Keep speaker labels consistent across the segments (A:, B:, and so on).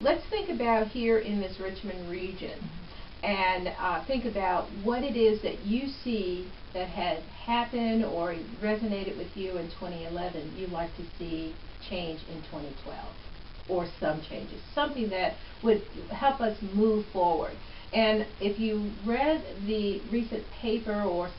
A: let's think about here in this Richmond region, and think about what it is that you see that had happened or resonated with you in 2011 you'd like to see change in 2012, or some changes, something that would help us move forward. And if you read the recent paper or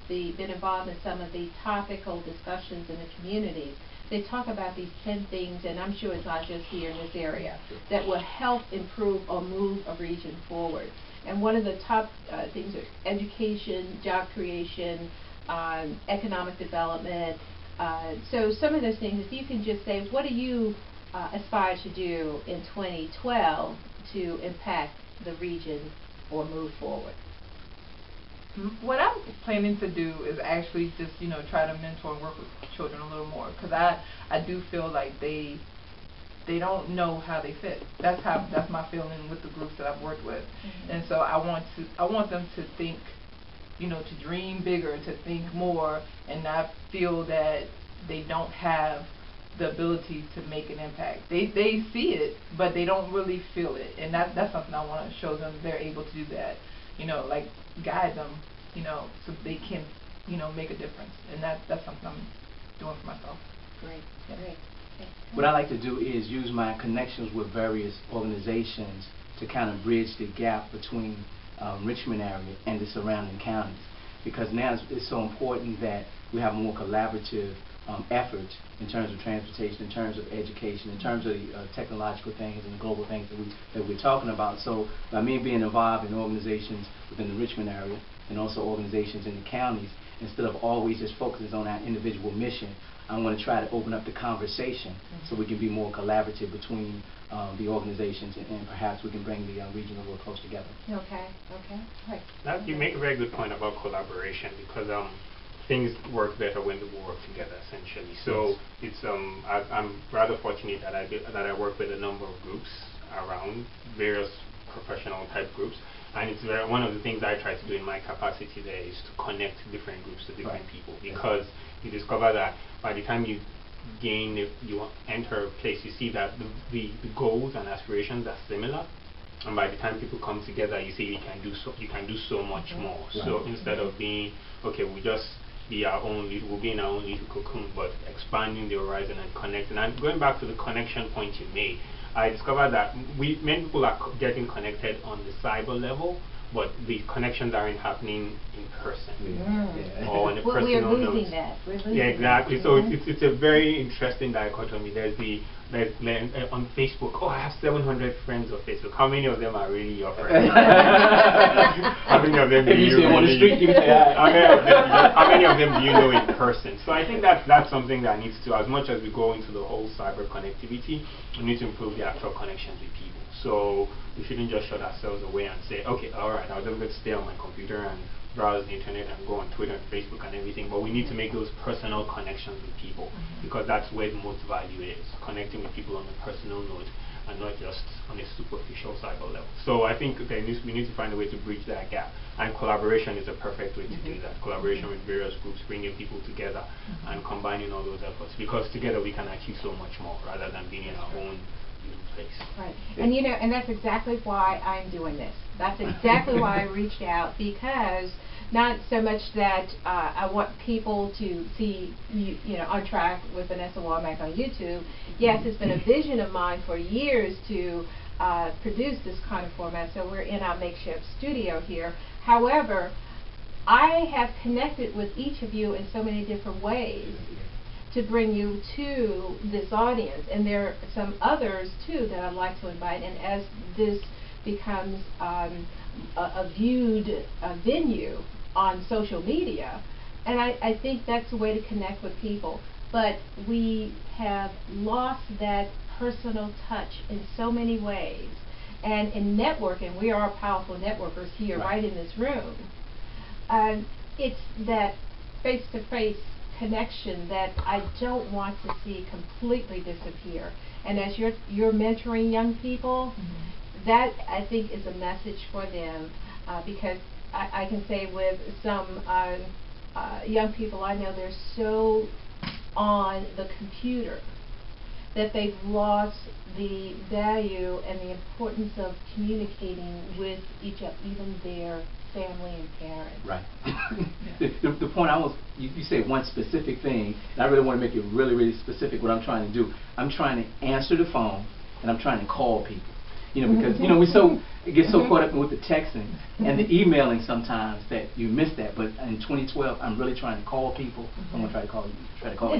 A: been involved in some of the topical discussions in the community, they talk about these 10 things, and I'm sure it's not just here in this area, that will help improve or move a region forward. And one of the top things are education, job creation, economic development. So some of those things, if you can just say, what do you aspire to do in 2012 to impact the region or move forward?
B: What I'm planning to do is actually just, try to mentor and work with children a little more, because I do feel like they don't know how they fit. That's my feeling with the groups that I've worked with. And so I want them to think, to dream bigger, to think more, and not feel that they don't have the ability to make an impact. They see it, but they don't really feel it, and that's something I want to show them. They're able to do that, like guide them, so they can, make a difference, and that's something I'm doing for myself.
A: Great, great. Okay.
C: What I like to do is use my connections with various organizations to kind of bridge the gap between Richmond area and the surrounding counties, because now it's so important that we have a more collaborative effort in terms of transportation, in terms of education, in terms of the technological things and the global things that we're talking about. So by me being involved in organizations within the Richmond area and also organizations in the counties, instead of always just focusing on our individual mission, I'm going to try to open up the conversation so we can be more collaborative between the organizations, and perhaps we can bring the region a little close together.
A: Okay, okay. Right.
D: Now, you make a very good point about collaboration, because things work better when we work together, essentially. So it's I'm rather fortunate that I work with a number of groups around, various professional type groups, and it's one of the things I try to do in my capacity there is to connect different groups to different people, because you discover that by the time you enter a place, you see that the goals and aspirations are similar. And by the time people come together, you see you can do so much more. So instead of being, okay, we'll be in our own little cocoon, but expanding the horizon and connecting. And going back to the connection point you made, I discovered that many people are getting connected on the cyber level, but the connections aren't happening in person or on a personal note.
A: We're losing that.
D: Yeah, exactly. So it's a very interesting dichotomy. There's on Facebook, oh, I have 700 friends on Facebook. How many of them are really your friends? How many of them do you really? On the street, you can say how many of them do you know in person? So I think that's something that needs to, as much as we go into the whole cyber connectivity, we need to improve the actual connections with people. So we shouldn't just shut ourselves away and say, okay, all right, I'll just stay on my computer and browse the internet and go on Twitter and Facebook and everything. But we need to make those personal connections with people, because that's where the most value is, connecting with people on a personal note and not just on a superficial cyber level. So I think we need to find a way to bridge that gap, and collaboration is a perfect way to do that. Collaboration with various groups, bringing people together and combining all those efforts, because together we can achieve so much more rather than being in our own place.
A: Right. And and that's exactly why I'm doing this. That's exactly why I reached out, because not so much that I want people to see on track with Vanessa Womack on YouTube. Yes, it's been a vision of mine for years to produce this kind of format, so we're in our makeshift studio here. However, I have connected with each of you in so many different ways to bring you to this audience, and there are some others too that I'd like to invite. And as this becomes a viewed venue on social media, and I think that's a way to connect with people, but we have lost that personal touch in so many ways. And in networking, we are powerful networkers here right in this room. It's that face-to-face connection that I don't want to see completely disappear. And as you're mentoring young people, that I think is a message for them, because I can say with some young people I know, they're so on the computer that they've lost the value and the importance of communicating with each other, even their family and parents.
C: Right. The point I was, you said one specific thing, and I really want to make it really, really specific what I'm trying to do. I'm trying to answer the phone, and I'm trying to call people. You know, because, you know, it gets so caught up with the texting and the emailing sometimes that you miss that. But in 2012, I'm really trying to call people. I'm going to try to call you. Try to call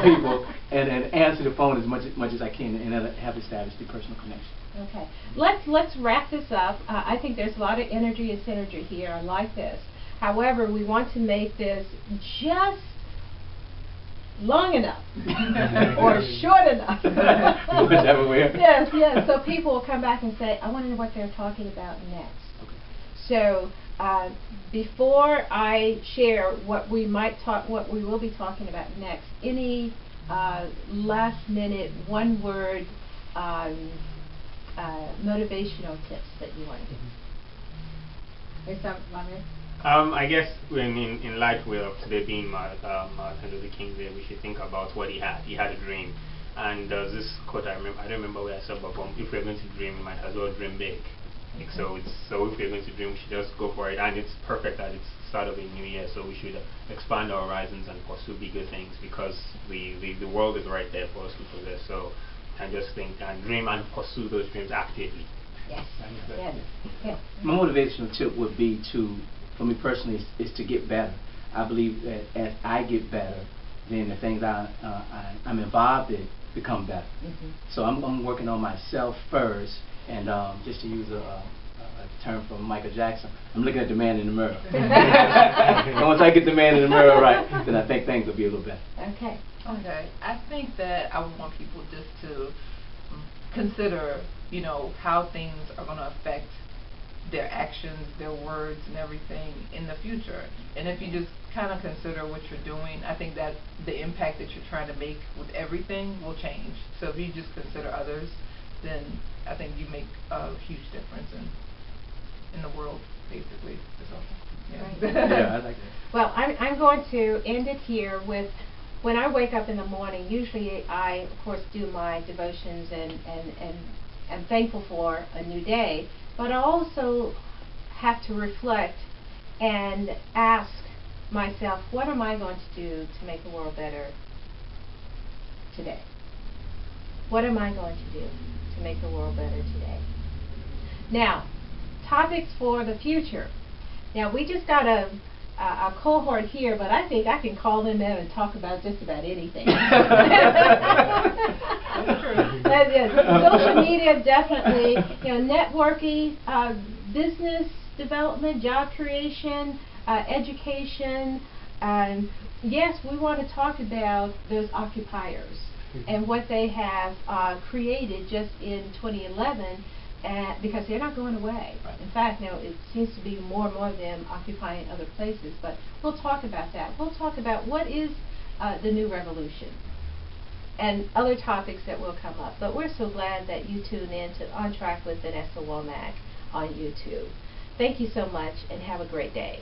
C: people and answer the phone as much as I can and have established the personal connection.
A: Okay. Let's wrap this up. I think there's a lot of energy and synergy here. I like this. However, we want to make this just long enough or short enough.
C: Whichever way.
A: Yes, yes. So people will come back and say, I want to know what they're talking about next.
C: Okay.
A: So before I share what we will be talking about next, any last minute, one word motivational tips that you want to give? Is that Mohammed?
D: I guess in light of today being Martin Luther King Day, we should think about what he had. He had a dream, and there's this quote I don't remember where I saw, but if we're going to dream, we might as well dream big. Like, so if we're going to dream, we should just go for it. And it's perfect that it's the start of a new year, so we should expand our horizons and pursue bigger things, because the world is right there for us to possess. So and just think and dream and pursue those dreams actively.
A: Yes. Yes. Yes.
C: My motivational tip would be for me personally, is to get better. I believe that as I get better, then the things I'm involved in become better. So I'm working on myself first, and just to use a term from Michael Jackson, I'm looking at the man in the mirror. And once I get the man in the mirror right, then I think things will be a little better.
A: Okay.
B: Okay. I think that I would want people just to consider, you know, how things are going to affect their actions, their words, and everything in the future. And if you just kind of consider what you're doing, I think that the impact that you're trying to make with everything will change. So if you just consider others, then I think you make a huge difference in the world, basically. So, yeah.
A: Right.
C: Yeah, I like that.
A: Well, I'm going to end it here with, when I wake up in the morning, usually I, of course, do my devotions and I'm thankful for a new day, but I also have to reflect and ask myself, what am I going to do to make the world better today? What am I going to do to make the world better today? Now, topics for the future. Now, we just got a cohort here, but I think I can call them in and talk about just about anything. Social media, definitely. You know, networking, business development, job creation, education. Yes, we want to talk about those occupiers and what they have created just in 2011. Because they're not going away.
C: Right.
A: In fact, now it seems to be more and more of them occupying other places. But we'll talk about that. We'll talk about what is the new revolution and other topics that will come up. But we're so glad that you tune in to On Track with Vanessa Womack on YouTube. Thank you so much and have a great day.